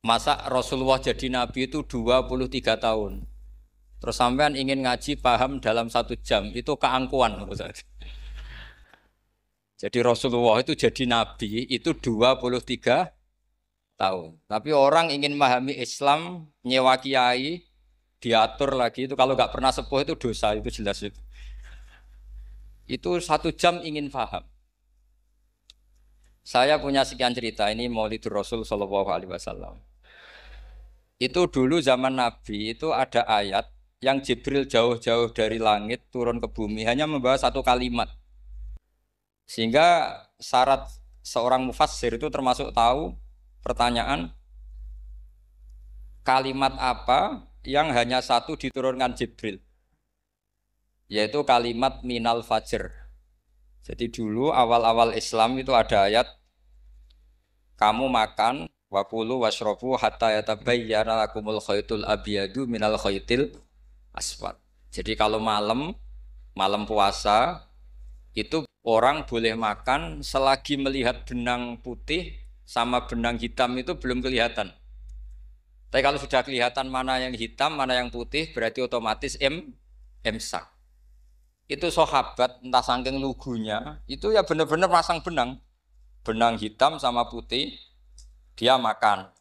Masa Rasulullah jadi nabi itu 23 tahun. Terus sampean ingin ngaji paham dalam 1 jam, itu keangkuhan. Ustaz. Jadi Rasulullah itu jadi nabi itu 23 tahun. Tapi orang ingin memahami Islam, nyewa kiai, diatur lagi itu kalau nggak pernah sepuh itu dosa, itu jelas itu. Itu 1 jam ingin paham. Saya punya sekian cerita ini Maulidur Rasul Shallallahu Alaihi Wasallam. Itu dulu zaman Nabi itu ada ayat yang Jibril jauh-jauh dari langit turun ke bumi hanya membawa satu kalimat. Sehingga syarat seorang mufassir itu termasuk tahu pertanyaan kalimat apa yang hanya satu diturunkan Jibril. Yaitu kalimat minal fajr. Jadi dulu awal-awal Islam itu ada ayat kamu makan wakulu washrobu hatta yatabayyana lakumul khaytul abyadu minal khaytil aswad. Jadi kalau malam puasa itu orang boleh makan selagi melihat benang putih sama benang hitam itu belum kelihatan. Tapi kalau sudah kelihatan mana yang hitam, mana yang putih berarti otomatis imsak. Itu sahabat entah saking lugunya itu ya benar-benar masang benang hitam sama putih dia makan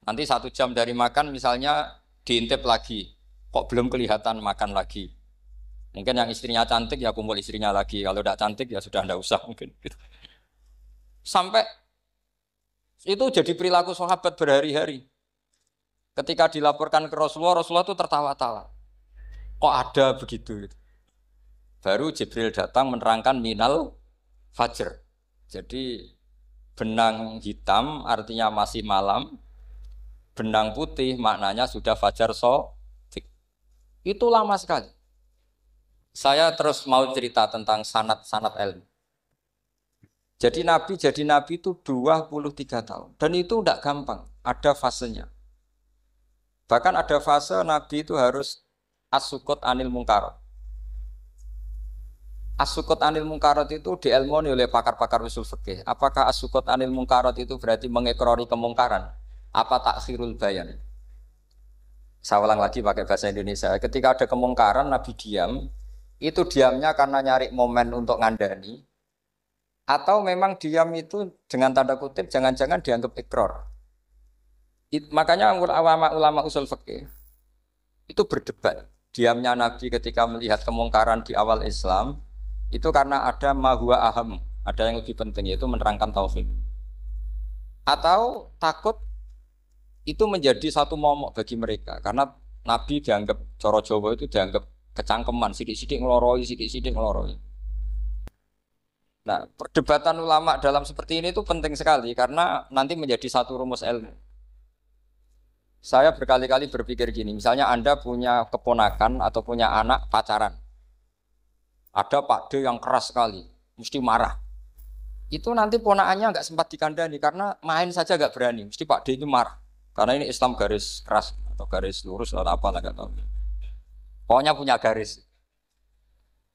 nanti 1 jam dari makan misalnya diintip lagi kok belum kelihatan makan lagi mungkin yang istrinya cantik ya kumpul istrinya lagi kalau tidak cantik ya sudah tidak usah mungkin sampai itu jadi perilaku sahabat berhari-hari ketika dilaporkan ke Rasulullah itu tertawa-tawa kok ada begitu gitu. Baru Jibril datang menerangkan minal fajr. Jadi benang hitam artinya masih malam, benang putih maknanya sudah fajar shadiq. Itu lama sekali. Saya terus mau cerita tentang sanad-sanad ilmu. Jadi Nabi itu 23 tahun. Dan itu tidak gampang, ada fasenya. Bahkan ada fase Nabi itu harus as-sukut anil mungkarat. As-sukut anil mungkarat itu diilmoni oleh pakar-pakar usul fikih. Apakah as-sukut anil mungkarat itu berarti mengekrori kemungkaran? Apa takhirul bayan? Saya ulang lagi pakai bahasa Indonesia. Ketika ada kemungkaran, Nabi diam. Itu diamnya karena nyari momen untuk ngandani. Atau memang diam itu dengan tanda kutip jangan-jangan dianggap ikrar. Makanya ulama usul fikih itu berdebat. Diamnya Nabi ketika melihat kemungkaran di awal Islam itu karena ada mahwa aham, ada yang lebih penting yaitu menerangkan tauhid. Atau takut itu menjadi satu momok bagi mereka karena Nabi dianggap coro Jawa itu dianggap kecangkeman, sidik-sidik ngeloroi. Nah, perdebatan ulama dalam seperti ini itu penting sekali karena nanti menjadi satu rumus ilmu. Saya berkali-kali berpikir gini, misalnya Anda punya keponakan atau punya anak pacaran. Ada Pak D yang keras sekali, mesti marah. Itu nanti ponakannya nggak sempat dikandani karena main saja nggak berani. Mesti Pak D itu marah. Karena ini Islam garis keras atau garis lurus atau apa nggak tahu. Pokoknya punya garis.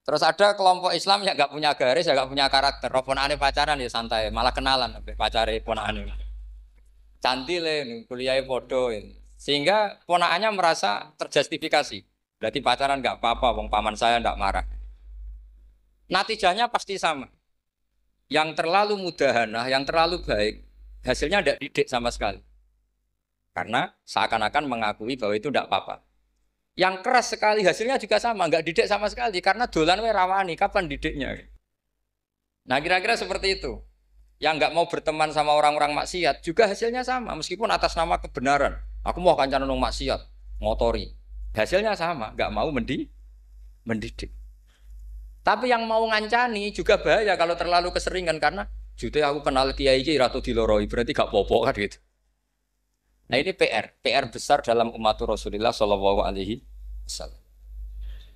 Terus ada kelompok Islam yang nggak punya garis, ya nggak punya karakter. Ponakannya pacaran ya santai, malah kenalan pacare ponakannya. Cantik le, kuliahnya bodoh. Sehingga ponakannya merasa terjustifikasi. Berarti pacaran nggak apa-apa, wong paman saya nggak marah. Natijahnya pasti sama. Yang terlalu mudahanah, yang terlalu baik, hasilnya tidak didik sama sekali. Karena seakan-akan mengakui bahwa itu tidak apa-apa. Yang keras sekali hasilnya juga sama, nggak didik sama sekali. Karena dolan we rawani, kapan didiknya? Nah kira-kira seperti itu. Yang nggak mau berteman sama orang-orang maksiat juga hasilnya sama, meskipun atas nama kebenaran. Aku mau kancanan orang maksiat, ngotori. Hasilnya sama, nggak mau mendidik. Tapi yang mau ngancani juga bahaya kalau terlalu keseringan karena jute aku kenal kiai iki ratu diloroi berarti gak popo kan gitu. Nah ini PR besar dalam umat Rasulullah Shallallahu Alaihi Wasallam.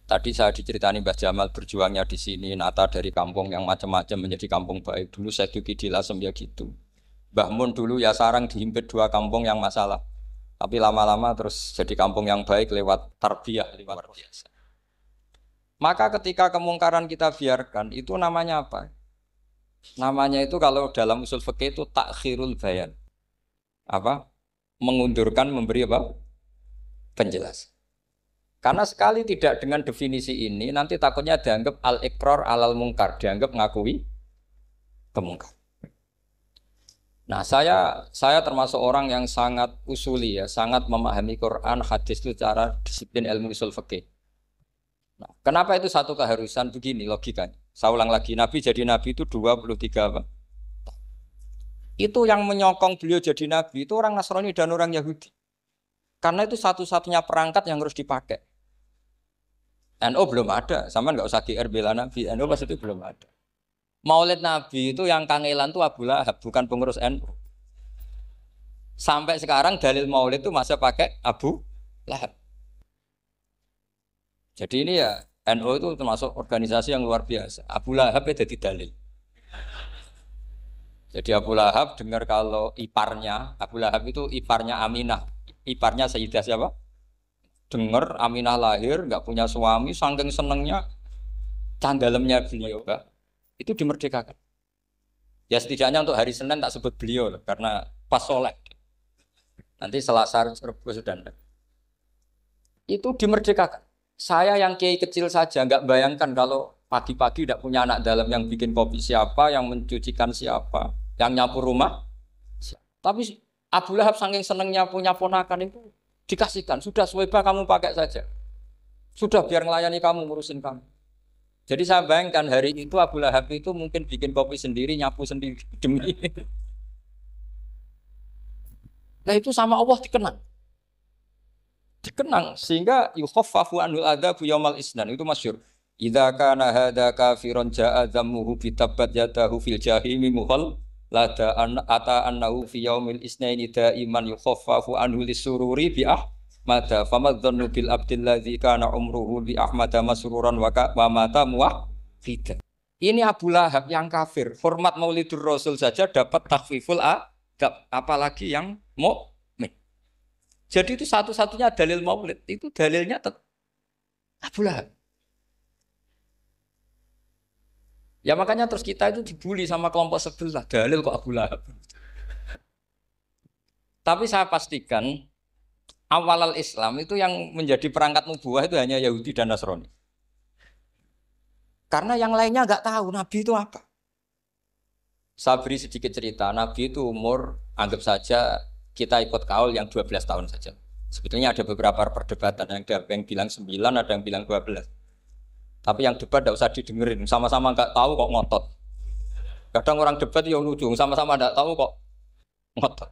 Tadi saya diceritani Mbah Jamal berjuangnya di sini, nata dari kampung yang macam-macam menjadi kampung baik. Dulu saya Duki di Lasem ya gitu. Mbah Mun dulu ya sarang dihimpit 2 kampung yang masalah. Tapi lama-lama terus jadi kampung yang baik lewat tarbiyah luar biasa. Maka ketika kemungkaran kita biarkan, itu namanya apa? Namanya itu kalau dalam usul fikih itu takhirul bayan. Apa? mengundurkan memberi apa? Penjelasan. Karena sekali tidak dengan definisi ini nanti takutnya dianggap al-iqrar alal mungkar, dianggap ngakui kemungkar. Nah, saya termasuk orang yang sangat usuli ya, sangat memahami Quran, hadis itu secara disiplin ilmu usul fikih. Nah, kenapa itu satu keharusan begini logikanya? Saya ulang lagi, Nabi jadi Nabi itu 23 apa? Itu yang menyokong beliau jadi Nabi itu orang Nasrani dan orang Yahudi. Karena itu satu-satunya perangkat yang harus dipakai. NU belum ada, sama nggak usah GR bela Nabi. NU pas itu belum ada. Maulid Nabi itu yang kangelan tuh Abu Lahab, bukan pengurus NU. Sampai sekarang dalil Maulid itu masih pakai Abu Lahab. Jadi ini ya NU itu termasuk organisasi yang luar biasa. Abu Lahab itu jadi dalil. Jadi Abu Lahab dengar kalau iparnya Abu Lahab itu iparnya Aminah, iparnya Sayyidah siapa? Dengar Aminah lahir, nggak punya suami, saking senengnya candalemnya beliau, Pak, itu dimerdekakan. Ya setidaknya untuk hari Senin tak sebut beliau, karena pas sholat. Nanti Selasa Rabu sudah ada. Itu dimerdekakan. Saya yang kiai kecil saja nggak bayangkan kalau pagi-pagi tidak punya anak dalam yang bikin kopi siapa, yang mencucikan siapa, yang nyapu rumah. Tapi Abu Lahab saking senengnya punya ponakan itu dikasihkan, sudah Suwaiba kamu pakai saja. Sudah biar melayani kamu, ngurusin kamu. Jadi saya bayangkan hari itu Abu Lahab itu mungkin bikin kopi sendiri, nyapu sendiri demi. Nah itu sama Allah dikenang. Dikenang sehingga yukhaffafu anhul adzabu yaumal isnan itu masyhur. Idza kana hadza kafiron jaa dhammuhu bi tabbat yadahu fil jahimi muhal lada ata annahu fi yaumil isnaini daiman yukhaffafu anhu lisururi bi ahmada famadzannu bil abdil ladzi kana umruhu bi ahmada masruran wa mata muwahhida. Ini Abu Lahab yang kafir, hormat Maulidur Rasul saja dapat takhfiful adab, apalagi yang mukmin. Jadi itu satu-satunya dalil Maulid, itu dalilnya Abu Lahab. Ya makanya terus kita itu dibully sama kelompok sebelah, dalil kok Abu Lahab. Tapi saya pastikan awal Islam itu yang menjadi perangkat nubuwah itu hanya Yahudi dan Nasrani. Karena yang lainnya nggak tahu Nabi itu apa. Saya beri sedikit cerita, Nabi itu umur anggap saja kita ikut kaul yang 12 tahun saja. Sebetulnya ada beberapa perdebatan, ada yang bilang 9, ada yang bilang 12. Tapi yang debat tidak usah didengerin, sama-sama nggak tahu kok ngotot. Kadang orang debat yang lucu, sama-sama nggak tahu kok ngotot.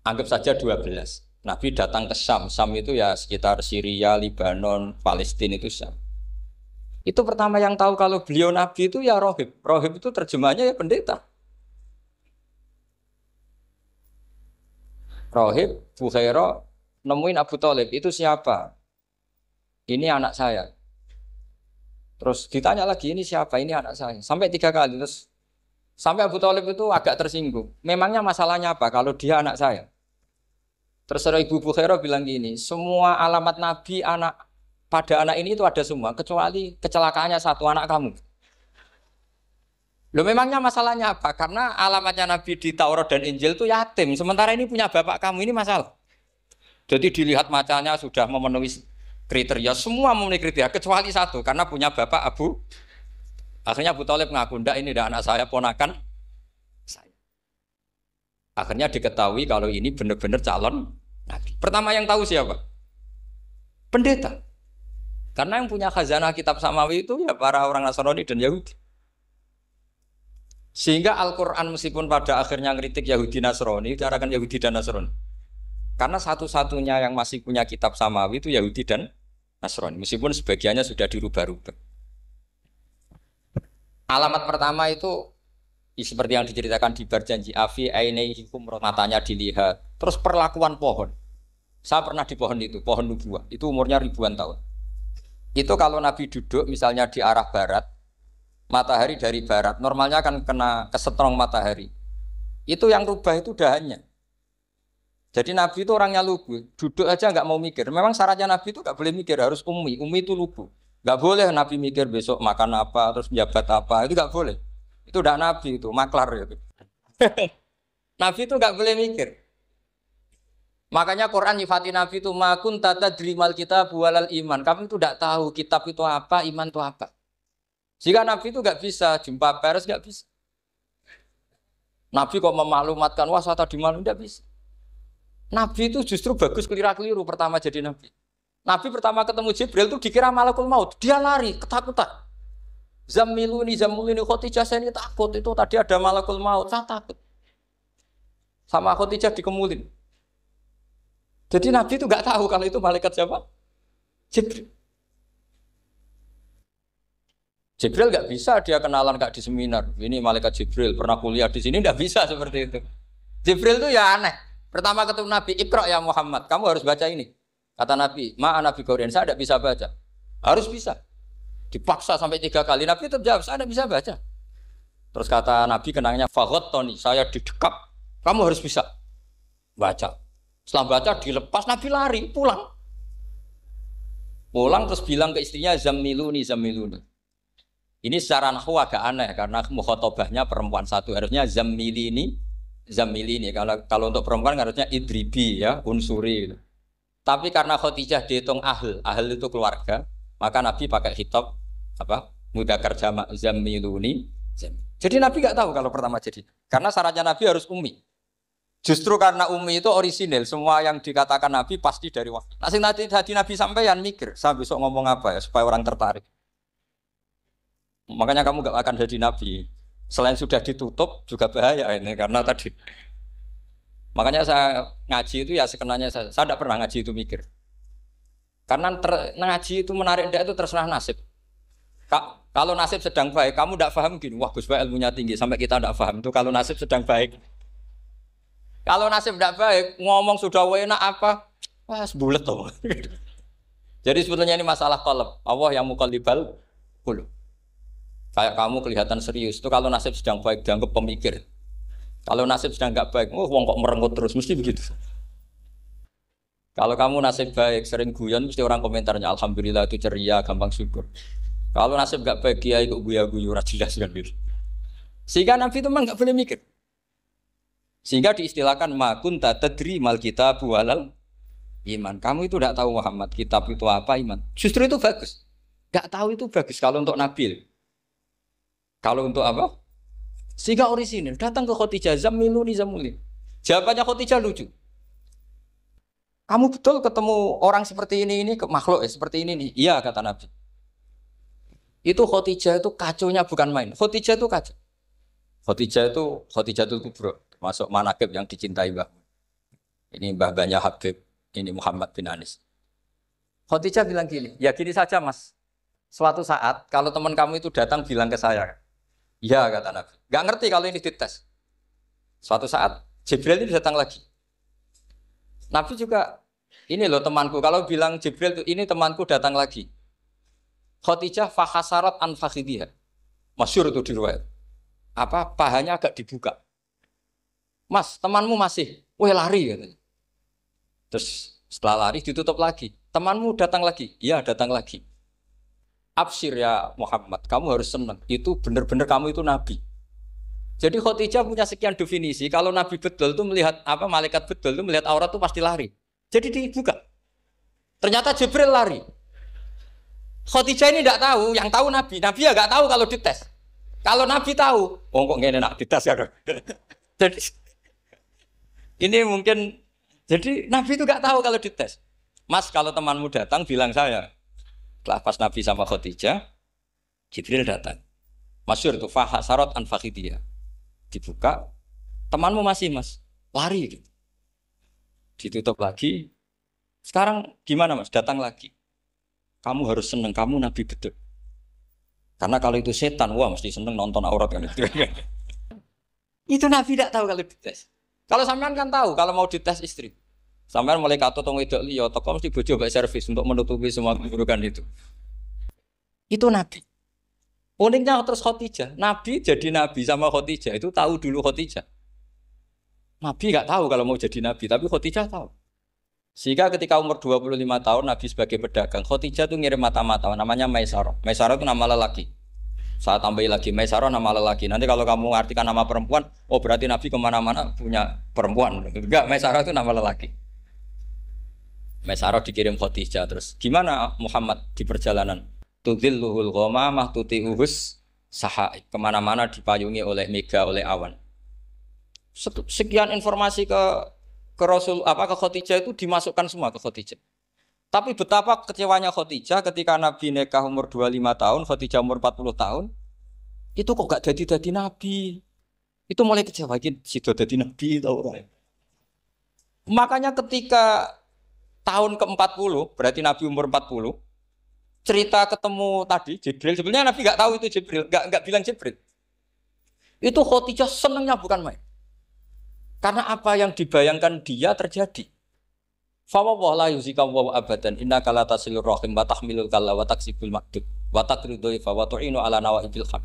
Anggap saja 12. Nabi datang ke Syam. Syam itu ya sekitar Syria, Lebanon, Palestina itu Syam. Itu pertama yang tahu kalau beliau Nabi itu ya rohib. Rohib itu terjemahnya ya pendeta. Rohib, Bukhairah, nemuin Abu Thalib, itu siapa? Ini anak saya. Terus ditanya lagi, ini siapa? Ini anak saya. Sampai 3 kali. Terus sampai Abu Thalib itu agak tersinggung. Memangnya masalahnya apa kalau dia anak saya? Terus Ibu Bukhairah bilang gini, semua alamat Nabi pada anak ini itu ada semua, kecuali kecelakaannya satu, anak kamu. Loh memangnya masalahnya apa? Karena alamatnya Nabi di Taurat dan Injil itu yatim. Sementara ini punya bapak kamu, ini masalah. Jadi dilihat macanya sudah memenuhi kriteria, semua memenuhi kriteria, kecuali satu, karena punya bapak Abu. Akhirnya Abu Thalib ngaku, enggak ini tidak anak saya, ponakan saya. Akhirnya diketahui kalau ini benar-benar calon Nabi. Pertama yang tahu siapa? Pendeta. Karena yang punya khazanah kitab samawi itu ya para orang Nasrani dan Yahudi. Sehingga Al-Quran meskipun pada akhirnya ngeritik Yahudi Nasrani, dicarakan Yahudi dan Nasrani. Karena satu-satunya yang masih punya kitab samawi itu Yahudi dan Nasrani. Meskipun sebagiannya sudah dirubah-rubah. Alamat pertama itu seperti yang diceritakan di Berjanji Afi Ainaihikum, matanya dilihat. Terus perlakuan pohon. Saya pernah di pohon itu, pohon nubuah. Itu umurnya ribuan tahun. Itu kalau Nabi duduk misalnya di arah barat, matahari dari barat, normalnya akan kena kesetrong matahari. Itu yang rubah itu dahannya. Jadi Nabi itu orangnya lugu, duduk aja nggak mau mikir. Memang syaratnya Nabi itu nggak boleh mikir, harus ummi. Ummi itu lugu. Nggak boleh Nabi mikir besok makan apa, terus menjabat apa, itu nggak boleh. Itu udah Nabi itu, maklar itu. Nabi itu nggak boleh mikir. Makanya Quran nyifati Nabi itu makun tata drimal kita bualal iman. Kamu itu tidak tahu kitab itu apa, iman itu apa. Jika Nabi itu nggak bisa jumpa pers, nggak bisa. Nabi kok memaklumatkan wah saya tadi malu, nggak bisa. Nabi itu justru bagus keliru pertama jadi Nabi. Nabi pertama ketemu Jibril itu dikira malakul maut, dia lari ketakutan. Zamiluni Khadijah saya ini takut itu tadi ada malakul maut, saya takut. Sama Khadijah dikemulin. Jadi Nabi itu nggak tahu kalau itu malaikat siapa? Jibril. Jibril nggak bisa dia kenalan nggak di seminar. Ini malaikat Jibril pernah kuliah di sini nggak bisa seperti itu. Jibril itu ya aneh. Pertama ketemu Nabi, Iqra ya Muhammad, kamu harus baca ini. Kata Nabi, Nabi Qur'an saya tidak bisa baca. Harus bisa. Dipaksa sampai 3 kali. Nabi tetap jawab, saya tidak bisa baca. Terus kata Nabi kenangnya, Tony, saya didekap. Kamu harus bisa baca. Setelah baca dilepas, Nabi lari, pulang. Pulang terus bilang ke istrinya, Zamiluni. Ini secara nahwu agak aneh, karena mukhatabahnya perempuan satu. Harusnya Zamilini. Kalau untuk perempuan harusnya idribi ya, unsuri gitu. Tapi karena Khadijah dihitung ahl itu keluarga, maka Nabi pakai khitab mudzakkar jamak zamiluni. Jadi Nabi nggak tahu kalau pertama jadi. Karena syaratnya Nabi harus ummi. Justru karena ummi itu orisinil, semua yang dikatakan Nabi pasti dari wahyu. Nanti Nabi sampeyan mikir, saya besok ngomong apa ya supaya orang tertarik. Makanya kamu nggak akan jadi Nabi. Selain sudah ditutup juga bahaya ini karena tadi. Makanya saya ngaji itu ya sekenanya saya tidak pernah ngaji itu mikir. Karena ngaji itu menarik itu terserah nasib. Kalau nasib sedang baik, kamu tidak paham gini, wah Gus Bae ilmunya tinggi sampai kita tidak paham itu kalau nasib sedang baik. Kalau nasib tidak baik, ngomong sudah enak apa, wah sebulet tuh. Jadi sebetulnya ini masalah qalb. Allah yang muqallibal qulub. Kayak kamu kelihatan serius itu kalau nasib sedang baik dianggap pemikir. Kalau nasib sedang nggak baik, wong kok merenggut terus, mesti begitu. Kalau kamu nasib baik, sering guyon, mesti orang komentarnya alhamdulillah itu ceria, gampang syukur. Kalau nasib nggak baik, kiai kok guya-guyu, jelas kan gitu. Sehingga Nabi itu memang nggak boleh mikir. Sehingga diistilahkan makun tadri mal kitab walal iman. Kamu itu tidak tahu Muhammad kitab itu apa iman. Justru itu bagus. Nggak tahu itu bagus kalau untuk Nabi. Kalau untuk apa? Sehingga orisinil datang ke Khadijah zamiluni. Jawabannya Khadijah lucu. Kamu betul ketemu orang seperti ini ke makhluk seperti ini nih. Iya kata Nabi. Itu Khadijah itu kacaunya bukan main. Khadijah itu kacau. Khadijah itu kubro, termasuk manaqib yang dicintai Mbah. Ini mbah-mbahnya Habib, ini Muhammad bin Anis. Khadijah bilang gini, ya gini saja Mas. Suatu saat kalau teman kamu itu datang bilang ke saya. Ya kata Nabi. Gak ngerti kalau ini dites. Suatu saat Jibril ini datang lagi. Nabi juga ini loh temanku. Kalau bilang Jibril ini temanku datang lagi. Khadijah fahasarat an fakhidhiha. Masyhur itu di riwayat. Pahanya agak dibuka. Mas, temanmu masih. Weh lari katanya. Terus setelah lari ditutup lagi. Temanmu datang lagi. Iya datang lagi. Absyir ya Muhammad, kamu harus senang. Itu benar-benar kamu itu nabi. Jadi Khadijah punya sekian definisi. Kalau nabi betul itu melihat malaikat betul itu melihat aurat itu pasti lari. Jadi dibuka. Ternyata Jibril lari. Khadijah ini tidak tahu, yang tahu nabi. Nabi ya nggak tahu kalau dites. Kalau nabi tahu, kok ngene nak dites ya. Jadi ini mungkin jadi nabi itu nggak tahu kalau dites. Mas, kalau temanmu datang bilang saya. Setelah pas Nabi sama Khadijah, Jibril datang. Masyhur itu fahasarat an fakhidhiha. Dibuka, temanmu masih Mas, lari gitu. Ditutup lagi. Sekarang gimana Mas? Datang lagi. Kamu harus seneng, kamu Nabi betul. Karena kalau itu setan, wah mesti seneng nonton aurat kan itu. Itu Nabi tidak tahu kalau dites. Kalau sampean kan tahu kalau mau dites istri. Sampai mulai kata tong wedok liya toko mesti bojo mbak servis untuk menutupi semua keburukan itu. Itu Nabi. Uniknya terus Khadijah. Nabi jadi Nabi sama Khadijah itu tahu dulu Khadijah. Nabi nggak tahu kalau mau jadi Nabi, tapi Khadijah tahu. Sehingga ketika umur 25 tahun Nabi sebagai pedagang, Khadijah itu ngirim mata-mata namanya Maisarah. Maisarah itu nama lelaki. Saya tambahi lagi Maisarah nama lelaki. Nanti kalau kamu artikan nama perempuan, oh berarti Nabi kemana-mana punya perempuan. Enggak, Maisarah itu nama lelaki. Maisarah dikirim Khadijah terus. Gimana Muhammad di perjalanan? Tudhilluhul ghamamah tuti'uhus sahaib. Kemana-mana dipayungi oleh mega, oleh awan. Sekian informasi ke Rasul ke Khadijah itu dimasukkan semua ke Khadijah. Tapi betapa kecewanya Khadijah ketika Nabi nikah umur 25 tahun, Khadijah umur 40 tahun. Itu kok gak jadi Nabi. Itu mulai kecewa sido jadi Nabi tahu. Makanya ketika tahun ke-40, berarti Nabi umur 40, cerita ketemu tadi Jibril, sebenarnya Nabi gak tahu itu Jibril, gak bilang Jibril. Itu Khadijah senangnya bukan main. Karena apa yang dibayangkan dia terjadi. Fa wa la yuzika wa abadan innaka la tasilur rahim wa tahmilul kalla wa taksibul maqdud wa taqridu fa wa tu'inu ala nawaibil haq.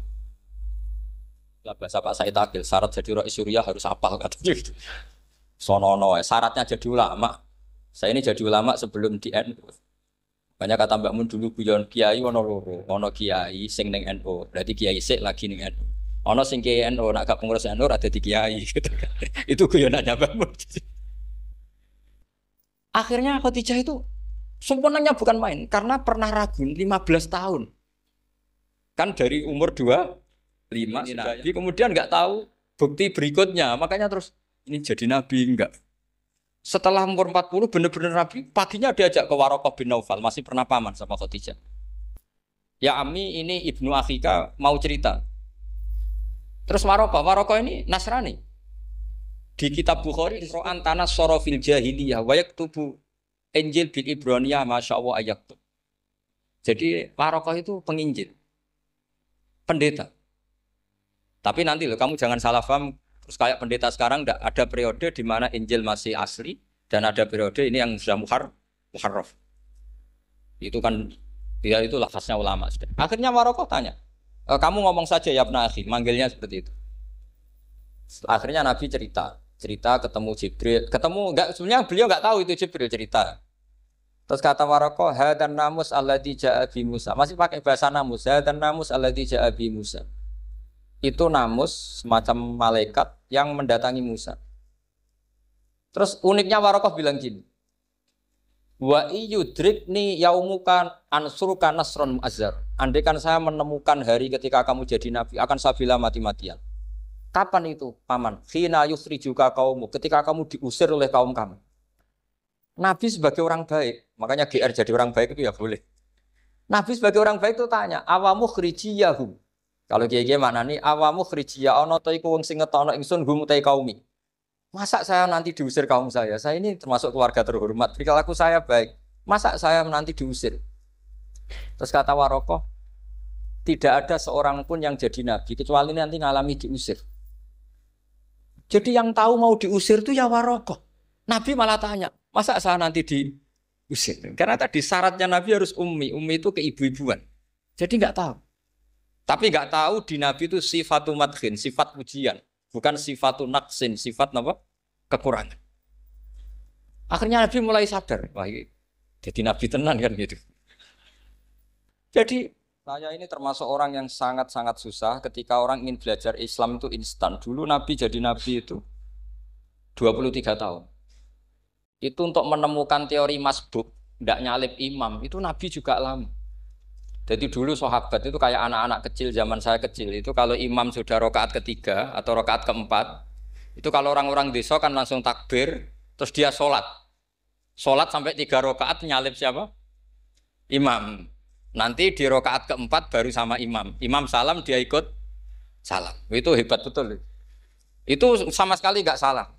Lah bahasa Pak Said Akil syarat jadi rais Suriah harus hafal katanya gitu. Sonono syaratnya jadi ulama. Saya ini jadi ulama sebelum di NU. Banyak kata Mbak Mun dulu guyon kiai ono loro, ono kiai sing ning NU, berarti kiai sik lagi ning NU. Ono sing kiai NU nak gak pengurus NU ada di kiai gitu kan. Itu guyonannya Mbak Mun. Akhirnya Khadijah itu sempurnanya bukan main karena pernah ragu 15 tahun. Kan dari umur 25 Nabi kemudian nggak tahu bukti berikutnya. Makanya terus ini jadi Nabi enggak. Setelah umur 40 benar-benar Nabi, paginya diajak ke Waraqah bin Naufal, masih pernah paman sama Khadijah. Ya Ami ini Ibnu Akhika mau cerita. Terus Waraqah ini Nasrani. Di kitab Bukhari Quran tanah sorofil jahiliyah wayak tubuh Injil bil Ibraniyah masya Allah ayat. Jadi Waraqah itu penginjil, pendeta. Tapi nanti loh kamu jangan salah paham. Terus kayak pendeta sekarang ada periode di mana Injil masih asli dan ada periode ini yang sudah muharraf. Itu kan dia itu lafaznya ulama sudah. Akhirnya Waraqah tanya, kamu ngomong saja ya Ibnu Akhi, manggilnya seperti itu. Akhirnya Nabi cerita ketemu Jibril, sebenarnya beliau nggak tahu itu Jibril cerita. Terus kata Waraqah, hadan namus alladzi ja'a bi Musa. Masih pakai bahasa namus, hadan namus alladzi ja'a bi Musa. Itu namus semacam malaikat yang mendatangi Musa. Terus uniknya Waraqah bilang gini, wa iyudrikni yaumuka ansuruka nasron mu'azzar. Andaikan saya menemukan hari ketika kamu jadi nabi, akan saya bila mati-matian. Kapan itu, paman? Khina yukhrijuka kaumu, ketika kamu diusir oleh kaum kamu. Nabi sebagai orang baik, makanya GR jadi orang baik itu ya boleh. Nabi sebagai orang baik itu tanya, awamu khrijiyahum. Kalau kiai-kiai maknani awamu khrijiyah ana ta iku wong sing ngetokno ingsun hum ta kaumi. Masa saya nanti diusir kaum saya? Saya ini termasuk keluarga terhormat. Perilaku saya baik. Masa saya nanti diusir? Terus kata Waraqah, tidak ada seorang pun yang jadi nabi kecuali nanti ngalami diusir. Jadi yang tahu mau diusir itu ya Waraqah. Nabi malah tanya, masa saya nanti diusir? Karena tadi syaratnya Nabi harus ummi. Ummi itu keibu-ibuan. Jadi nggak tahu. Tapi nggak tahu di Nabi itu sifatu madkhin, sifat pujian. Bukan sifatu naqsin, sifat apa? Kekurangan. Akhirnya Nabi mulai sadar. Wah, jadi Nabi tenan kan gitu. Jadi saya ini termasuk orang yang sangat-sangat susah ketika orang ingin belajar Islam itu instan. Dulu Nabi jadi Nabi itu 23 tahun. Itu untuk menemukan teori masbuk, tidak nyalip imam, itu Nabi juga lama. Jadi dulu sahabat itu kayak anak-anak kecil zaman saya kecil. Itu kalau imam sudah rakaat ketiga atau rakaat keempat, itu kalau orang-orang desa kan langsung takbir, terus dia sholat. Sholat sampai 3 rakaat nyalip siapa? Imam. Nanti di rakaat keempat baru sama imam. Imam salam dia ikut salam. Itu hebat betul. Itu sama sekali nggak salah.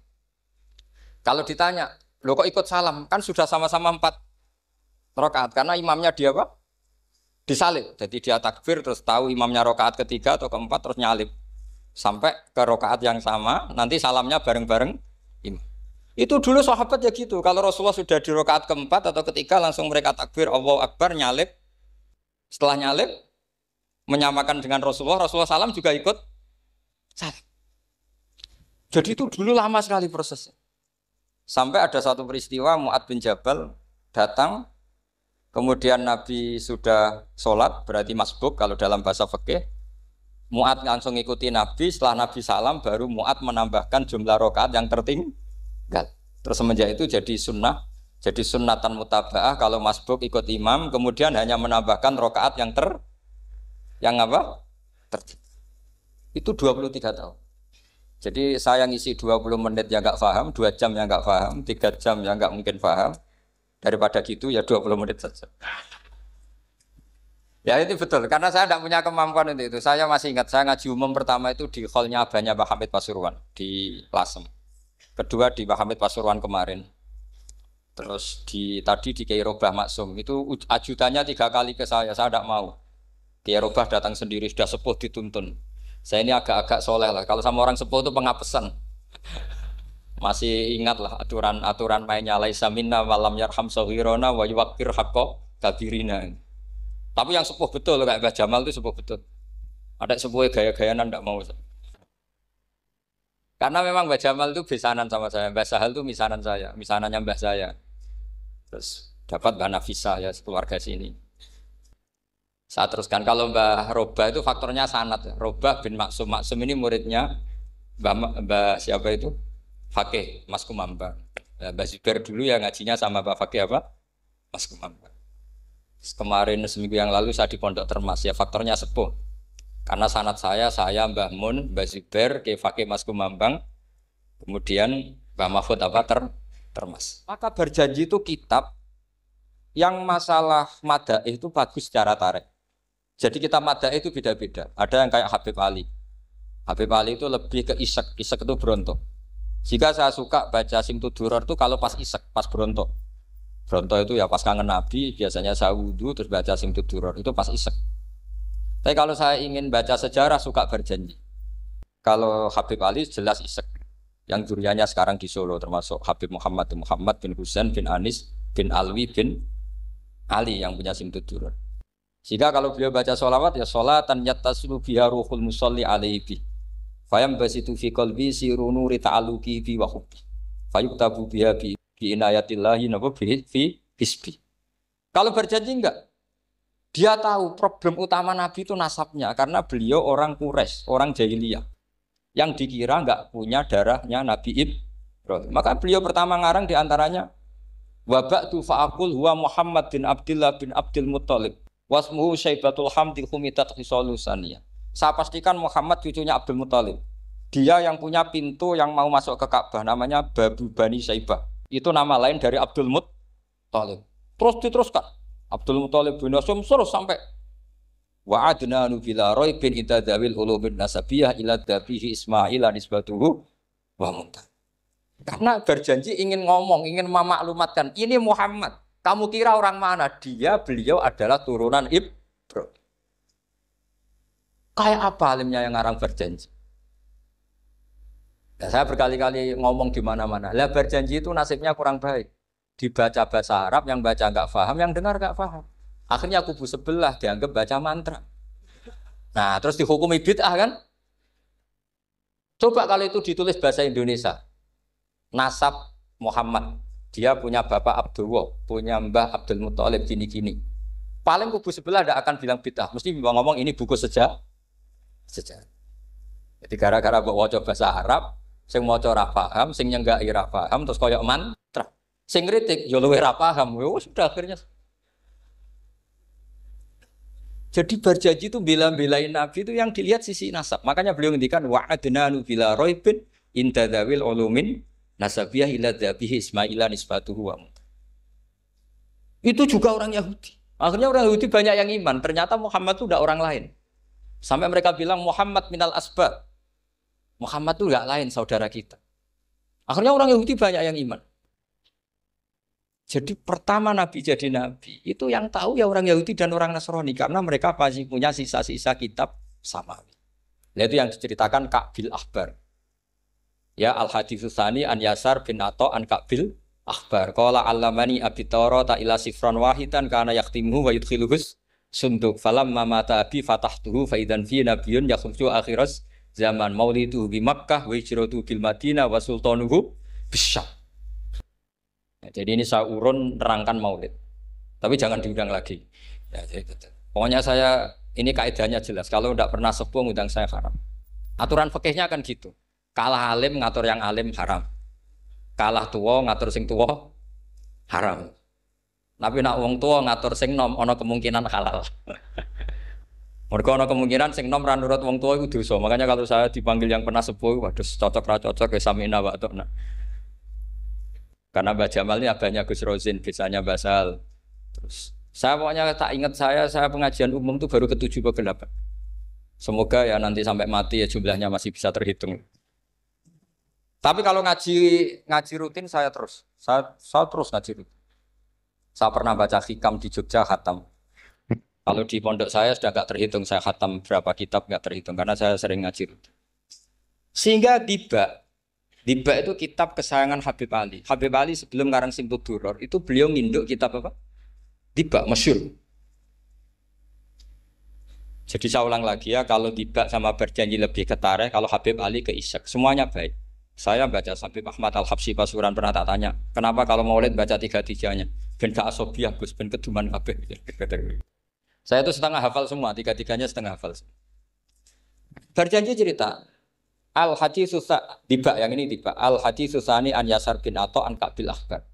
Kalau ditanya, lo kok ikut salam? Kan sudah sama-sama 4 rakaat karena imamnya dia apa? Disalib. Jadi dia takbir terus tahu imamnya rakaat ketiga atau keempat terus nyalip sampai ke rakaat yang sama. Nanti salamnya bareng-bareng imam. Itu dulu sahabat ya gitu. Kalau Rasulullah sudah di rakaat keempat atau ketiga langsung mereka takbir Allahu Akbar nyalip. Setelah nyalip menyamakan dengan Rasulullah, Rasulullah salam juga ikut salam. Jadi itu dulu lama sekali prosesnya. Sampai ada satu peristiwa Mu'ad bin Jabal datang, kemudian Nabi sudah sholat, berarti masbuk kalau dalam bahasa fikih. Mu'ad langsung ngikuti Nabi, setelah Nabi salam baru Mu'ad menambahkan jumlah rakaat yang tertinggal. Terus semenjak itu jadi sunnatan mutaba'ah kalau masbuk ikut imam, kemudian hanya menambahkan rakaat yang apa? Tertinggal. Itu 23 tahun. Jadi saya ngisi 20 menit yang nggak paham, 2 jam yang nggak paham, 3 jam yang nggak mungkin paham. Daripada gitu ya 20 menit saja. Ya itu betul, karena saya tidak punya kemampuan untuk itu. Saya masih ingat, saya ngaji umum pertama itu di hallnya abahnya Pak Hamid Pasuruan di Lasem. Kedua di Pak Hamid Pasuruan kemarin. Terus tadi di Kiai Robah Maksum, itu ajudannya 3 kali ke saya tidak mau. Kiai Robah datang sendiri, sudah sepuh dituntun. Saya ini agak-agak soleh lah, kalau sama orang sepuh itu pengapesan. Masih ingat lah aturan mainnya laisa minna walam yarham saghirona wa yuwaqqir haqqo kabirina. Tapi yang sepuh betul kayak Mbah Jamal itu sepuh betul. Ada sepuh gaya-gayaan tidak mau. Karena memang Mbah Jamal itu besanan sama saya, Mbah Sahal itu misanan saya, misanannya Mbah saya. Terus dapat Mbah Nafisa ya keluarga sini. Saya teruskan kalau Mbah Robah itu faktornya sanad. Robah bin Maksum, Maksum ini muridnya Mbah siapa itu? Fakih Mas Kumambang. Mbah Zubair dulu ya ngajinya sama Mbah Fakih apa? Mas Kumambang. Kemarin seminggu yang lalu saya di Pondok Termas ya faktornya sepuh. Karena sanad saya Mbah Mun, Mbah Zubair, Kiai Fakih Mas Kumambang, kemudian Mbah Mahfud apa Termas. Maka berjanji itu kitab yang masalah madaih itu bagus secara tarikh. Jadi kita madaih itu beda-beda. Ada yang kayak Habib Ali. Habib Ali itu lebih ke isek itu berontok. Jika saya suka baca Simtud Duror itu kalau pas isek, pas berontok. Bronto itu ya pas kangen Nabi, biasanya saya wudhu terus baca Simtud Duror, itu pas isek. Tapi kalau saya ingin baca sejarah suka berjanji. Kalau Habib Ali jelas isek. Yang duriannya sekarang di Solo termasuk Habib Muhammad bin Husain bin Anis bin Alwi bin Ali yang punya Simtud Duror. Jika kalau beliau baca sholawat ya sholatan yattasulu biha ruhul musalli alaihi. Fayam basitu fi qalbi sirunu rita'aluki bi wa hubbi. Fayuktabu biha bi inayatillahi nabu fi hisbi. Kalau berjanji enggak, dia tahu problem utama Nabi itu nasabnya karena beliau orang Quraisy, orang jahiliyah yang dikira enggak punya darahnya Nabi Ibrahim. Maka beliau pertama ngarang diantaranya wabatu fa'akul huwa Muhammad bin Abdullah bin Abdul Muttalib wasmuhu Syaibatul Hamdi Khumitat Khisalusaniyah. Saya pastikan Muhammad cucunya Abdul Muttalib. Dia yang punya pintu yang mau masuk ke Ka'bah namanya Babu Bani Syaibah. Itu nama lain dari Abdul Muttalib. Terus diteruskan. Abdul Muttalib bin Hashim terus sampai wa'adna nubila roibin idza dawil ulumin nasabiyah ila dabihi Ismail nisbatuhu wa muntah. Karena berjanji ingin ngomong, ingin memaklumatkan ini Muhammad. Kamu kira orang mana? Beliau adalah turunan Ibrahim. Kayak apa alimnya yang ngarang berjanji? Nah, saya berkali-kali ngomong di mana-mana. Lah berjanji itu nasibnya kurang baik. Dibaca bahasa Arab, yang baca nggak paham, yang dengar nggak paham. Akhirnya kubu sebelah dianggap baca mantra. Nah, terus dihukumi bid'ah kan? Coba kalau itu ditulis bahasa Indonesia. Nasab Muhammad. Dia punya bapak Abdullah, punya mbah Abdul Muttalib gini-gini. Paling kubu sebelah tidak akan bilang bid'ah. Mesti ngomong ini buku sejarah. Jadi gara-gara bawa bahasa Arab, sing maca ora paham, sing nyenggaki ora paham, terus koyo mantra. Sing kritik yo luwih ora paham. Sudah akhirnya. Jadi berjanji itu bela-belain Nabi itu yang dilihat sisi nasab. Makanya beliau ngendikan wa'adna bila raibin inda dzawil ulumin nasabiyah ila dzabihi Ismaila nisbatuhu wa. Itu juga orang Yahudi. Akhirnya orang Yahudi banyak yang iman. Ternyata Muhammad itu tidak orang lain. Sampai mereka bilang Muhammad minal asbab. Muhammad itu enggak lain saudara kita. Akhirnya orang Yahudi banyak yang iman. Jadi pertama Nabi jadi Nabi itu yang tahu ya orang Yahudi dan orang Nasrani karena mereka masih punya sisa-sisa kitab samawi. Itu yang diceritakan Ka'bil Ahbar. Ya al-haditsus tsani an Yasar bin Atha an Ka'bil Ahbar. Qala allamani abi Tawrata ila sifran wahidan kana yaktimuhu wa yudkhiluhus sunduk falamma mata abi fatahtuhu fa idzan fi nabiyyun yakhruju akhiras zaman maulidu bi Makkah wa hijratu bil Madinah wa sultanuhu bisyam. Ya, jadi ini saya urun nerangkan maulid. Tapi jangan diundang lagi. Ya, jadi, pokoknya saya Ini kaidahnya jelas. Kalau tidak pernah sepuh ngundang saya haram. Aturan fikihnya kan gitu. Kalah alim ngatur yang alim haram. Kalah tua ngatur sing tua haram. Tapi nak wong tua ngatur sing nom ono kemungkinan halal. Mergo ono kemungkinan sing nom ra nurut wong tua itu dosa. Makanya kalau saya dipanggil yang pernah sepuh, waduh cocok ra cocok ya samina wa ta'na. Karena Mbak Jamal ini abahnya Gus Rozin, biasanya basal. Terus saya pokoknya tak ingat saya pengajian umum itu baru ke-7 ke 8. Semoga ya nanti sampai mati ya jumlahnya masih bisa terhitung. Tapi kalau ngaji rutin saya terus ngaji rutin. Saya pernah baca hikam di Jogja khatam. Kalau di pondok saya sudah nggak terhitung saya khatam berapa kitab nggak terhitung karena saya sering ngaji rutin. Sehingga Diba itu kitab kesayangan Habib Ali. Habib Ali sebelum ngarang Simtud Duror itu beliau nginduk kitab apa? Diba, masyhur. Jadi saya ulang lagi ya, kalau Diba sama Berjanji lebih ke Tareh, kalau Habib Ali ke Ishaq, semuanya baik. Saya baca Habib Ahmad Al-Habsyi Pasuruan pernah tak tanya, kenapa kalau Maulid baca tiga-tiganya? Ben gak asobiah, Gus, ben keduman kabeh. Saya itu setengah hafal semua, tiga-tiganya setengah hafal. Berjanji cerita, Al-Hadis Susah, Diba yang ini Diba, Al-Hadis Susani an Yasar bin Atha an Kabil Akhbar.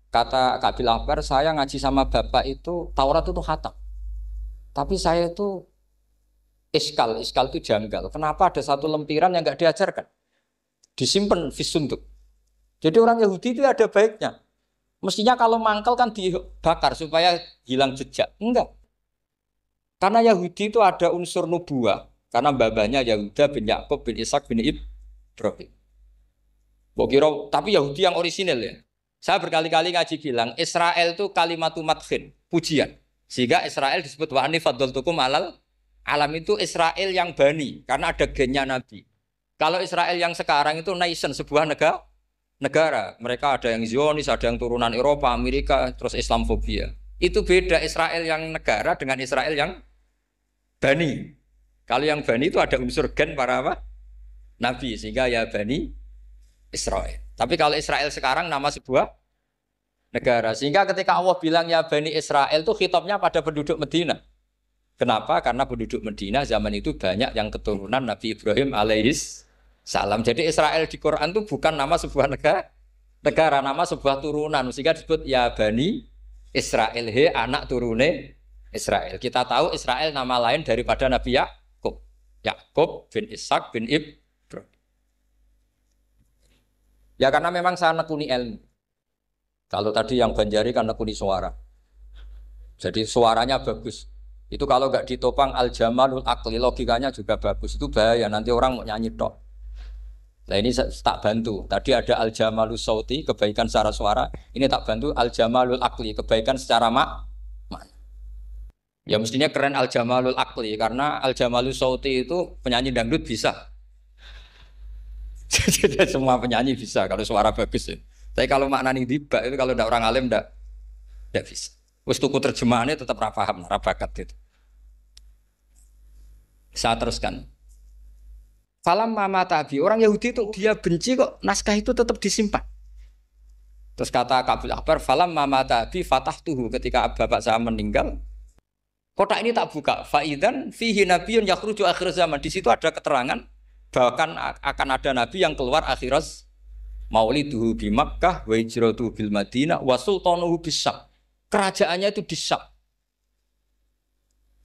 Kata Kabil Akhbar, saya ngaji sama bapak itu, Taurat itu khatam. Tapi saya itu iskal itu janggal. Kenapa ada satu lempiran yang nggak diajarkan? Disimpan fisunduk. Jadi orang Yahudi itu ada baiknya. Mestinya kalau mangkal kan dibakar supaya hilang jejak. Enggak. Karena Yahudi itu ada unsur nubuah. Karena babanya Yahuda bin Yakub bin Ishak bin Ibrahim. Tapi Yahudi yang orisinal ya. Saya berkali-kali ngaji bilang Israel itu kalimatu madkhin, pujian. Sehingga Israel disebut wa ani faddaltukum alal alam itu Israel yang bani karena ada gennya Nabi. Kalau Israel yang sekarang itu nation, sebuah negara. Mereka ada yang Zionis, ada yang turunan Eropa, Amerika, terus Islamfobia. Itu beda Israel yang negara dengan Israel yang bani. Kalau yang bani itu ada unsur gen para apa? Nabi, sehingga ya bani Israel. Tapi kalau Israel sekarang nama sebuah negara. Sehingga ketika Allah bilang ya bani Israel itu khitabnya pada penduduk Medina. Kenapa? Karena penduduk Medina zaman itu banyak yang keturunan Nabi Ibrahim alaihis salam. Jadi Israel di Quran itu bukan nama sebuah negara, nama sebuah turunan. Sehingga disebut ya bani Israel, he anak turune Israel. Kita tahu Israel nama lain daripada Nabi Yakub. Yakub bin Ishak bin Ibrahim. Ya karena memang saya nekuni ilmu. Kalau tadi yang Banjari kan nekuni suara. Jadi suaranya bagus. Itu kalau nggak ditopang al-jamalul akli, logikanya juga bagus. Itu bahaya, nanti orang mau nyanyi tok. Nah ini tak bantu. Tadi ada al-jamalul sauti, kebaikan secara suara. Ini tak bantu al-jamalul akli, kebaikan secara makna. Ya mestinya keren al-jamalul akli, karena al-jamalul sauti itu penyanyi dangdut bisa. Jadi semua penyanyi bisa kalau suara bagus ya. Tapi kalau maknani Diba itu kalau tidak orang alim tidak bisa. Wes tuku terjemahannya tetap ra paham, ra bakat itu. Saya teruskan. Falam mama tabi, orang Yahudi itu dia benci kok naskah itu tetap disimpan. Terus kata Kabil Akhbar, falam mama tabi fatahtuhu, ketika bapak saya meninggal, kotak ini tak buka. Faidan fihi nabiyyun yakhruju akhir zaman. Di situ ada keterangan bahkan akan ada nabi yang keluar akhirat, mauliduhu bi Makkah wa hijratuhu bil Madinah wa sultanuhu bis-Syam. Kerajaannya itu di Syam.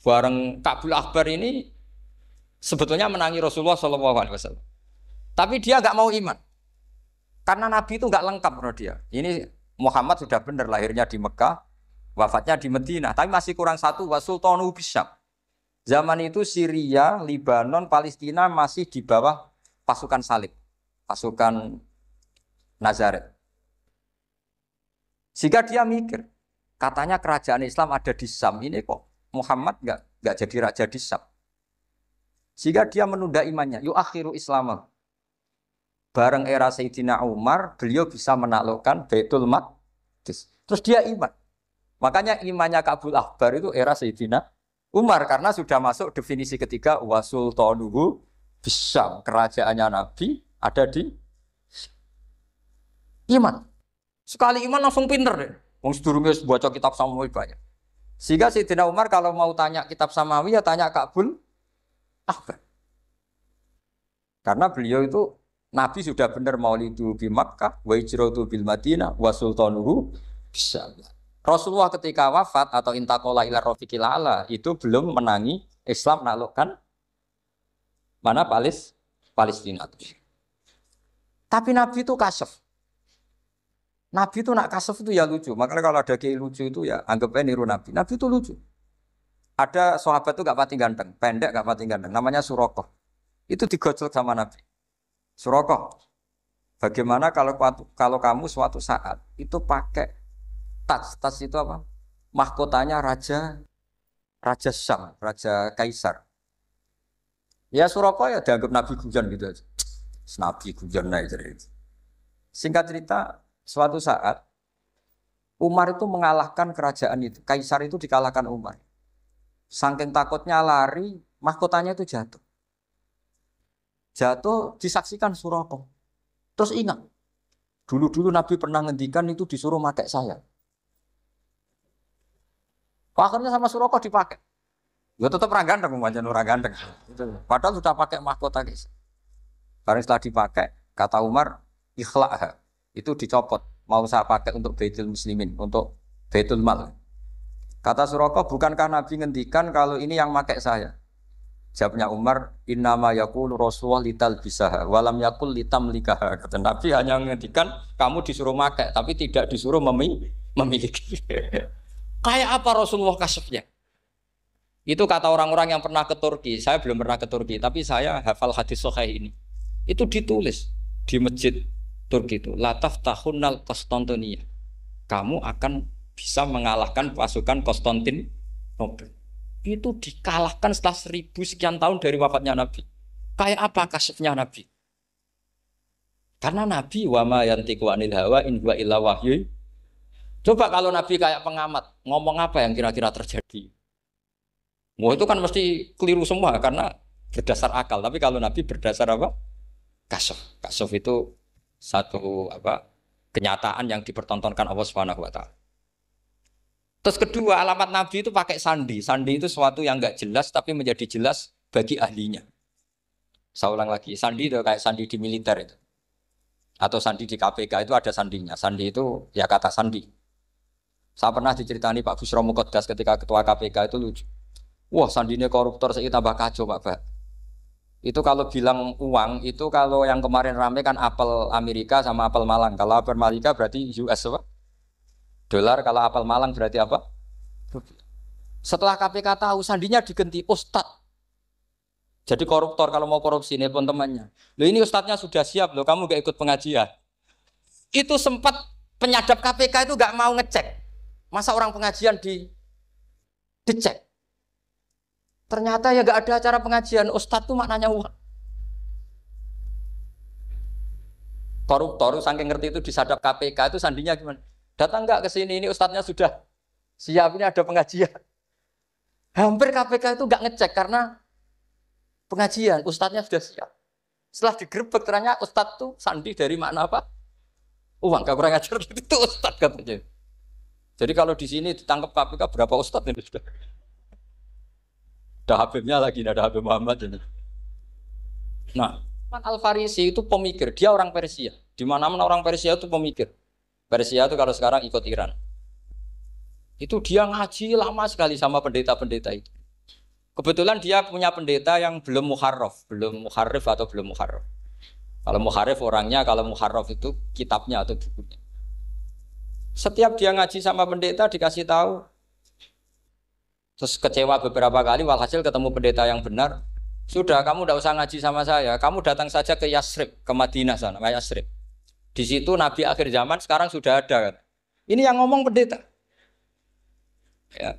Bareng Kabil Akhbar ini sebetulnya menangi Rasulullah SAW. Tapi dia nggak mau iman. Karena Nabi itu nggak lengkap menurut dia. Ini Muhammad sudah benar lahirnya di Mekah, wafatnya di Madinah. Tapi masih kurang satu, wa sultanuhu bis-Syam. Zaman itu Syria, Lebanon, Palestina masih di bawah pasukan salib, pasukan Nazaret. Sehingga dia mikir, katanya kerajaan Islam ada di Syam, ini kok Muhammad nggak jadi raja di Syam. Sehingga dia menunda imannya, yuakhiru Islam. Bareng era Sayyidina Umar, beliau bisa menaklukkan Baitul Maqdis. Terus dia iman. Makanya imannya Kabil Akhbar itu era Sayyidina Umar, karena sudah masuk definisi ketiga wasultanuhu bisyam, kerajaannya Nabi ada di iman. Sekali iman langsung pinter deh. Wong sedurunge baca kitab Samuel banyak. Sehingga Sayyidina Umar kalau mau tanya kitab Samawi ya tanya Ka'bul Ahbar. Karena beliau itu Nabi sudah benar maulidu bi Makkah, wa hijratu bil Madinah, wa sultanuhu bisyam. Rasulullah ketika wafat atau intaqala ila rafiqil ala itu belum menangi Islam naklukkan mana Palestina. Tapi Nabi itu kasef. Nabi itu nak kasef itu ya lucu. Makanya kalau ada kiai lucu itu ya anggapnya niru Nabi. Nabi itu lucu. Ada sahabat itu gak pati ganteng, pendek gak pati ganteng. Namanya Surakoh. Itu digojol sama Nabi. Surakoh, bagaimana kalau kamu suatu saat itu pakai tas itu apa? Mahkotanya Raja Syam, Raja Kaisar. Ya Surakoh ya dianggap Nabi guyon gitu aja. Nabi guyon aja. Singkat cerita, suatu saat Umar itu mengalahkan kerajaan itu. Kaisar itu dikalahkan Umar. Saking takutnya lari, mahkotanya itu jatuh. Jatuh disaksikan Surakoh. Terus ingat, dulu Nabi pernah ngendikan itu disuruh pakai saya. Akhirnya sama Surakoh dipakai. Ya tetap orang ganteng, orang ganteng. Padahal sudah pakai mahkota guys. Karena setelah dipakai, kata Umar, ikhla'ha. Itu dicopot. Mau saya pakai untuk Baitul Muslimin, untuk Baitul Mal. Kata Surakoh, bukankah Nabi ngendikan kalau ini yang pakai saya? Jawabnya Umar, innama yaqulu Rasulullah lital bisaha, walam yaqul litam likaha. Kata Nabi hanya ngendikan kamu disuruh pakai, tapi tidak disuruh memiliki. Kayak apa Rasulullah kasefnya? Itu kata orang-orang yang pernah ke Turki. Saya belum pernah ke Turki, tapi saya hafal hadis sahih ini. Itu ditulis di masjid Turki itu. Lataf tahunnal Konstantinia. Kamu akan bisa mengalahkan pasukan Konstantinopel. Itu dikalahkan setelah 1000 sekian tahun dari wafatnya Nabi. Kayak apa kasefnya Nabi? Karena Nabi wa ma yantiqu anil hawa in huwa illa wahyu. Coba kalau Nabi kayak pengamat, ngomong apa yang kira-kira terjadi? Wah itu kan mesti keliru semua karena berdasar akal. Tapi kalau Nabi berdasar apa? Kasef. Kasef itu satu apa? Kenyataan yang dipertontonkan Allah Subhanahu wa taala. Terus kedua, alamat Nabi itu pakai sandi. Sandi itu sesuatu yang enggak jelas tapi menjadi jelas bagi ahlinya. Saya ulang lagi, sandi itu kayak sandi di militer itu. Atau sandi di KPK itu ada sandinya. Sandi itu ya kata sandi. Saya pernah diceritani Pak Busro Muqaddas ketika ketua KPK itu lucu. Wah, sandinya koruptor saya tambah kacau Pak. Itu kalau bilang uang, itu kalau yang kemarin rame kan apel Amerika sama apel Malang. Kalau apel Amerika berarti US apa? Dolar, kalau apel Malang berarti apa? Setelah KPK tahu sandinya diganti Ustadz. Jadi koruptor kalau mau korupsi ini pun temannya. Loh ini Ustadznya sudah siap loh, kamu gak ikut pengajian. Itu sempat penyadap KPK itu gak mau ngecek. Masa orang pengajian dicek. Ternyata ya gak ada acara pengajian. Ustadz itu maknanya uang. Koruptor saking ngerti itu disadap KPK itu sandinya gimana? Datang nggak ke sini, ini ustadznya sudah siap, ini ada pengajian. Hampir KPK itu nggak ngecek karena pengajian, ustadznya sudah siap. Setelah digerebek ternyata ustadz tuh sandi dari makna apa? Uang, gak kurang ajar itu ustadz katanya. Jadi kalau di sini ditangkap KPK berapa ustadz ini sudah? Ada Habibnya lagi, ada Habib Muhammad ini. Nah, Al-Farisi itu pemikir, dia orang Persia. Di mana-mana orang Persia itu pemikir. Persia itu kalau sekarang ikut Iran. Itu dia ngaji lama sekali sama pendeta-pendeta itu. Kebetulan dia punya pendeta yang belum muharraf, belum muharrif atau belum muharraf. Kalau muharrif orangnya, kalau muharraf itu kitabnya atau bukunya. Setiap dia ngaji sama pendeta dikasih tahu. Terus kecewa beberapa kali, walhasil ketemu pendeta yang benar. Sudah, kamu tidak usah ngaji sama saya. Kamu datang saja ke Yasrib, ke Madinah sana, ke Yasrib. Di situ Nabi akhir zaman sekarang sudah ada kan. Ini yang ngomong pendeta. Ya.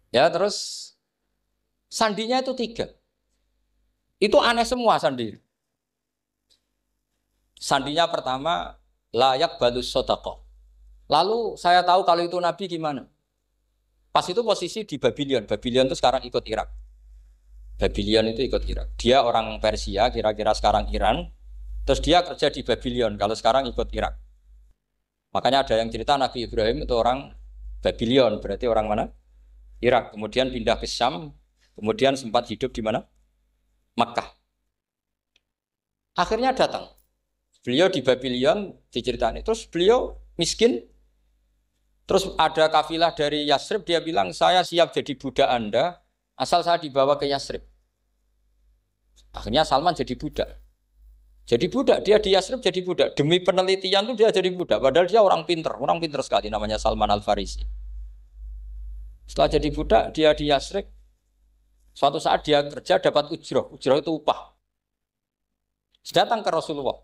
Ya terus sandinya itu 3. Itu aneh semua sandi. Sandinya pertama layak balus sodako. Lalu saya tahu kalau itu Nabi gimana. Pas itu posisi di Babylon. Babylon itu sekarang ikut Irak. Babylon itu ikut Irak. Dia orang Persia, kira-kira sekarang Iran. Terus dia kerja di Babylon, kalau sekarang ikut Irak. Makanya ada yang cerita Nabi Ibrahim itu orang Babylon, berarti orang mana? Irak. Kemudian pindah ke Syam, kemudian sempat hidup di mana? Makkah. Akhirnya datang. Beliau di Babylon diceritain. Terus beliau miskin. Terus ada kafilah dari Yasrib, dia bilang, saya siap jadi budak Anda, asal saya dibawa ke Yasrib. Akhirnya Salman jadi budak. Jadi budak, dia di Yasrib jadi budak. Demi penelitian tuh dia jadi budak. Padahal dia orang pinter sekali, namanya Salman Al-Farisi. Setelah jadi budak, dia di Yasrib. Suatu saat dia kerja dapat ujroh. Ujroh itu upah. Datang ke Rasulullah.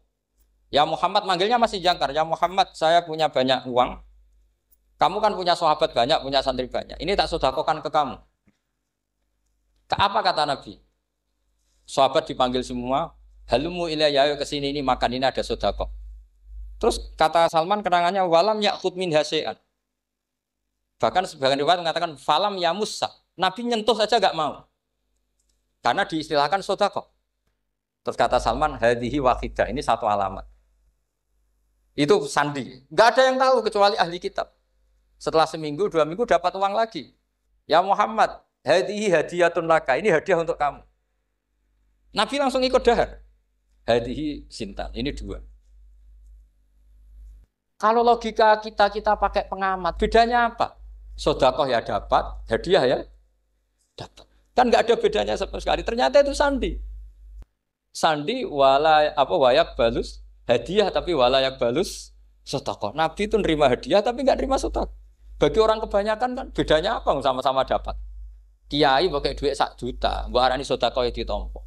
Ya Muhammad, manggilnya masih jangkar. Ya Muhammad, saya punya banyak uang. Kamu kan punya sahabat banyak, punya santri banyak. Ini tak sedekahkan ke kamu. Apa kata Nabi? Sahabat dipanggil semua. Halumu ilayya, ke sini ini makan, ini ada sedekah. Terus kata Salman kenangannya walam ya'khud min hasya'an. Bahkan sebagian riwayat mengatakan falam ya musa. Nabi nyentuh saja enggak mau. Karena diistilahkan sedekah. Terus kata Salman hadhihi waqidah, ini satu alamat. Itu sandi. Enggak ada yang tahu kecuali ahli kitab. Setelah seminggu, 2 minggu dapat uang lagi. Ya Muhammad, hadhihi hadiyatun laka, ini hadiah untuk kamu. Nabi langsung ikut dahar. Hadhihi sintan, ini 2. Kalau logika kita pakai pengamat, bedanya apa? Sedekah ya dapat, hadiah ya dapat. Kan nggak ada bedanya sama sekali. Ternyata itu sandi. Sandi wala apa wayak balus hadiah tapi walayak balus sedekah. Nabi itu nerima hadiah tapi nggak nerima sedekah. Bagi orang kebanyakan kan bedanya apa? Sama-sama dapat. Kiai pakai duit 1 juta, mbok arani sedekah ya ditompo.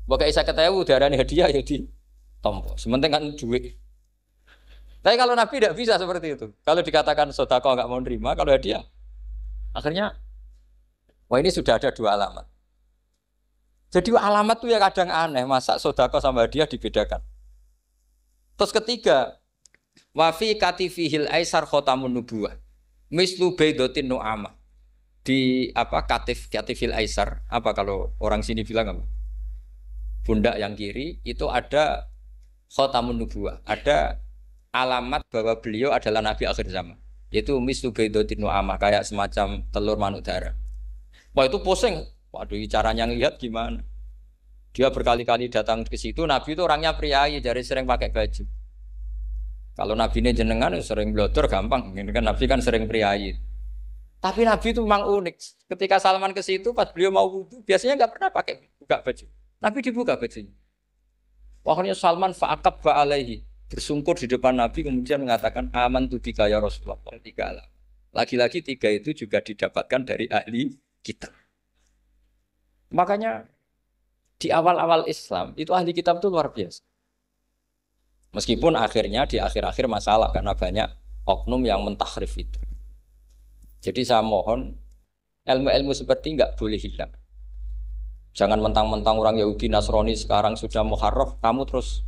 Mbok kayak 50.000 diarani hadiah ya ditompo. Sementing kan duit. Tapi kalau Nabi tidak bisa seperti itu. Kalau dikatakan sedekah nggak mau nerima, kalau hadiah akhirnya wah ini sudah ada 2 alamat. Jadi alamat tuh ya kadang aneh, masa sedekah sama hadiah dibedakan. Terus ketiga, wa fi katifihil aisar khatamun nubuwah. Mislu baidatin nu'amah. Di apa katifil aisar, apa kalau orang sini bilang apa? Pundak yang kiri itu ada khatamun nubuwah, ada alamat bahwa beliau adalah nabi akhir zaman. Yaitu mislu baidatin nu'amah, kayak semacam telur manuk darah. Wah itu pusing. Waduh, caranya ngelihat gimana? Dia berkali-kali datang ke situ. Nabi itu orangnya priayi, jadi sering pakai baju. Kalau Nabi ini jenengan sering blodor gampang. Ini kan Nabi kan sering priayi. Tapi Nabi itu memang unik. Ketika Salman ke situ, pas beliau mau wudu, biasanya nggak pernah pakai buka baju. Nabi dibuka bajunya. Akhirnya Salman fa'aqab ba'alaihi, bersungkur di depan Nabi kemudian mengatakan aman tu bika ya Rasulullah. 3 alam. Lagi-lagi 3 itu juga didapatkan dari ahli kitab. Makanya di awal-awal Islam itu ahli kitab itu luar biasa. Meskipun akhirnya di akhir-akhir masalah karena banyak oknum yang mentahrif itu. Jadi saya mohon ilmu-ilmu seperti nggak boleh hilang. Jangan mentang-mentang orang Yahudi Nasrani sekarang sudah muharraf, kamu terus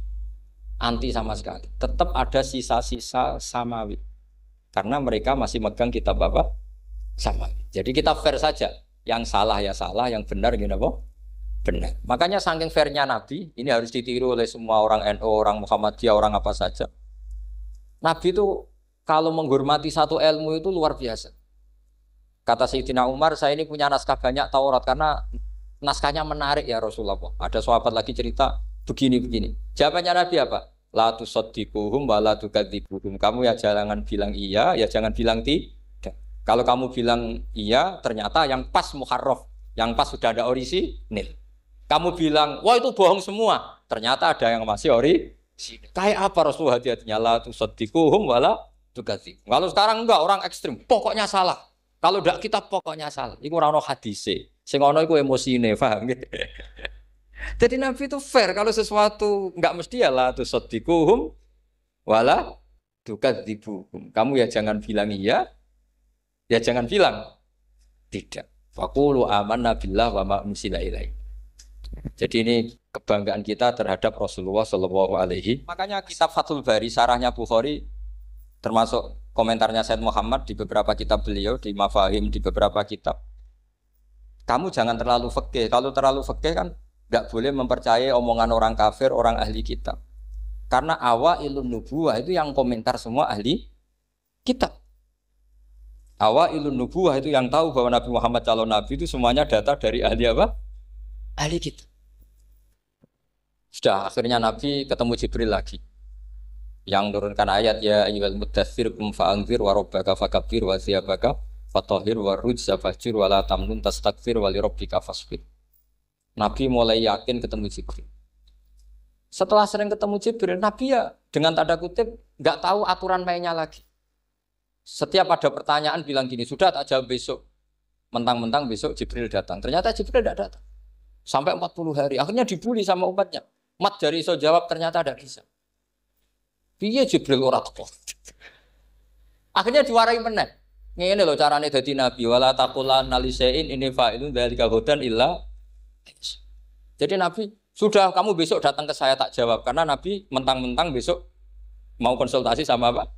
anti sama sekali. Tetap ada sisa-sisa samawi. Karena mereka masih megang kitab apa? Samawi. Jadi kita fair saja. Yang salah ya salah, yang benar gini apa? Benar. Makanya saking fairnya Nabi, ini harus ditiru oleh semua orang NU, orang Muhammadiyah, orang apa saja. Nabi itu kalau menghormati satu ilmu itu luar biasa. Kata Sayyidina Umar, saya ini punya naskah banyak Taurat karena naskahnya menarik ya Rasulullah. Ada sahabat lagi cerita begini-begini. Jawabannya Nabi apa? La tusaddiquhum wa la tukadzibuhum. Kamu ya jangan bilang iya, ya jangan bilang tidak. Kalau kamu bilang iya, ternyata yang pas muharraf, yang pas sudah ada orisinil. Kamu bilang, wah itu bohong semua, ternyata ada yang masih orisinil. Kayak apa Rasulullah hati-hatinya? La tusaddiquhum wa la tukadzibuhum. Kalau sekarang enggak, orang ekstrim, pokoknya salah. Kalau enggak kita pokoknya salah. Iku ora ono hadise. Sing ono iku emosine, paham nggih? Jadi Nabi itu fair, kalau sesuatu enggak mesti ya la tusaddiquhum wa la tukadzibuhum. Kamu ya jangan bilang iya. Ya jangan bilang tidak. Faqulu amanna billah wa ma unsila ilaihi. Jadi ini kebanggaan kita terhadap Rasulullah sallallahu alaihi. Makanya kitab Fathul Bari sarahnya Bukhari termasuk komentarnya Said Muhammad di beberapa kitab beliau, di Mafahim di beberapa kitab. Kamu jangan terlalu fikih. Kalau terlalu fikih kan nggak boleh mempercayai omongan orang kafir, orang ahli kitab. Karena awailun nubuwah itu yang komentar semua ahli kitab. Awailun nubuwah itu yang tahu bahwa Nabi Muhammad calon nabi itu semuanya data dari ahli apa? Ahli kitab. Sudah akhirnya Nabi ketemu Jibril lagi. Yang menurunkan ayat ya ayyuhal muddatsir qum fa'anzir wa rabbaka fakabbir wa thiyabaka fatahhir wa rujza fahjur wa la tamnun tastakbir wa li rabbika fasbir. Nabi mulai yakin ketemu Jibril. Setelah sering ketemu Jibril, Nabi ya dengan tanda kutip nggak tahu aturan mainnya lagi. Setiap ada pertanyaan bilang gini, sudah tak jawab besok. Mentang-mentang besok Jibril datang. Ternyata Jibril tidak datang. Sampai 40 hari. Akhirnya dibully sama umatnya. Mat jari iso jawab ternyata ada bisa. Piye Jibril ora teko. Akhirnya diwarai meneh. Ngene lho carane dadi nabi wala taqulanna lisain ini fa'ilun dzalika hudan illa. Jadi nabi sudah kamu besok datang ke saya tak jawab karena nabi mentang-mentang besok mau konsultasi sama apa?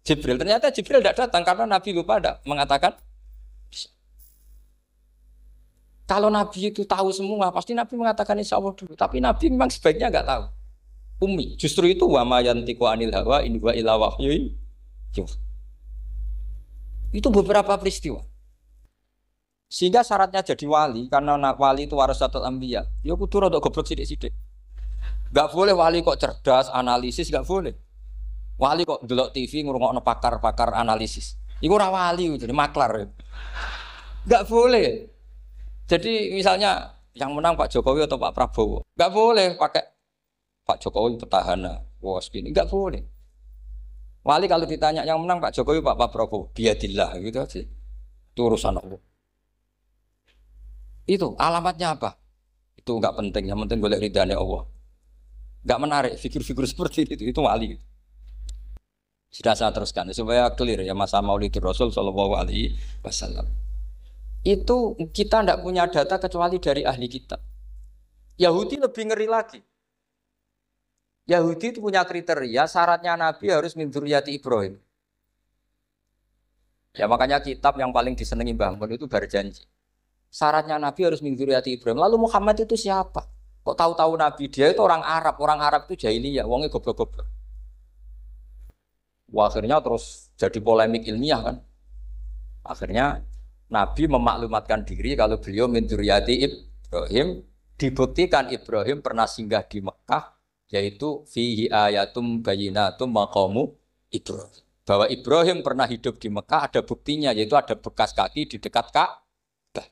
Jibril. Ternyata Jibril tidak datang karena nabi lupa ada mengatakan bisa. Kalau Nabi itu tahu semua, pasti Nabi mengatakan insya Allah dulu. Tapi Nabi memang sebaiknya nggak tahu. Umi, justru itu wa ma yantiqu anil hawa in huwa illa wahyu. Itu beberapa peristiwa. Sehingga syaratnya jadi wali, karena wali itu warasatul anbiya. Ya kudu rada goblok sithik-sithik. Nggak boleh wali kok cerdas, analisis nggak boleh. Wali kok delok TV ngrungokno pakar-pakar analisis. Iku ora wali, jadi maklar. Nggak boleh. Jadi misalnya yang menang Pak Jokowi atau Pak Prabowo, nggak boleh pakai Pak Jokowi petahana, wah segini, nggak boleh. Wali kalau ditanya yang menang Pak Jokowi Pak Prabowo, biadillah gitu aja, itu urusan Allah. Itu alamatnya apa? Itu nggak penting, yang penting boleh ridhanya Allah. Nggak menarik figur-figur seperti itu wali. Sudah saya teruskan supaya clear ya masa Maulidur Rasul Shallallahu Alaihi Wasallam. Itu kita tidak punya data kecuali dari ahli kitab. Yahudi lebih ngeri lagi. Yahudi itu punya kriteria syaratnya Nabi harus min dzurriyyati Ibrahim. Ya makanya kitab yang paling disenangi Mbah Mun itu berjanji. Syaratnya Nabi harus min dzurriyyati Ibrahim. Lalu Muhammad itu siapa? Kok tahu-tahu Nabi dia itu orang Arab. Orang Arab itu jahiliyah, wongnya goblok-goblok. Wah, akhirnya terus jadi polemik ilmiah kan. Akhirnya Nabi memaklumatkan diri kalau beliau min dzurriyyati Ibrahim, dibuktikan Ibrahim pernah singgah di Mekah, yaitu fihi ayatum bayyinatum maqamu Ibrahim. Bahwa Ibrahim pernah hidup di Mekah ada buktinya, yaitu ada bekas kaki di dekat Ka'bah.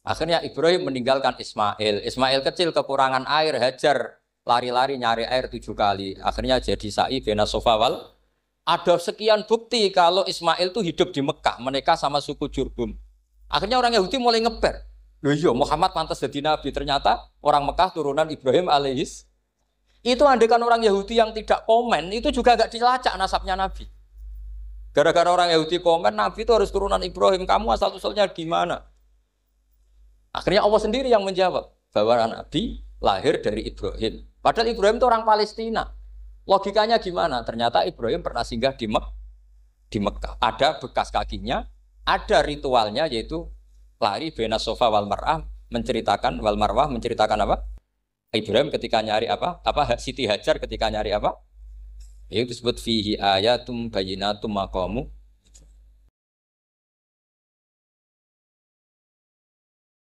Akhirnya Ibrahim meninggalkan Ismail. Ismail kecil kekurangan air, Hajar lari-lari nyari air 7 kali. Akhirnya jadi sa'i bena Safa wal. Ada sekian bukti kalau Ismail itu hidup di Mekah, menikah sama suku Jurhum. Akhirnya orang Yahudi mulai ngeper. Loh iya, Muhammad pantas jadi nabi. Ternyata orang Mekah turunan Ibrahim alaihis. Itu andekan orang Yahudi yang tidak komen, itu juga gak dilacak nasabnya Nabi. Gara-gara orang Yahudi komen, Nabi itu harus turunan Ibrahim. Kamu asal-usulnya gimana? Akhirnya Allah sendiri yang menjawab bahwa Nabi lahir dari Ibrahim. Padahal Ibrahim itu orang Palestina. Logikanya gimana? Ternyata Ibrahim pernah singgah di Mekah. Ada bekas kakinya, ada ritualnya yaitu lari bena Safa wal Marwah menceritakan apa? Ibrahim ketika nyari apa? Siti Hajar ketika nyari apa? Itu disebut fihi ayatum bayyinatum maqamu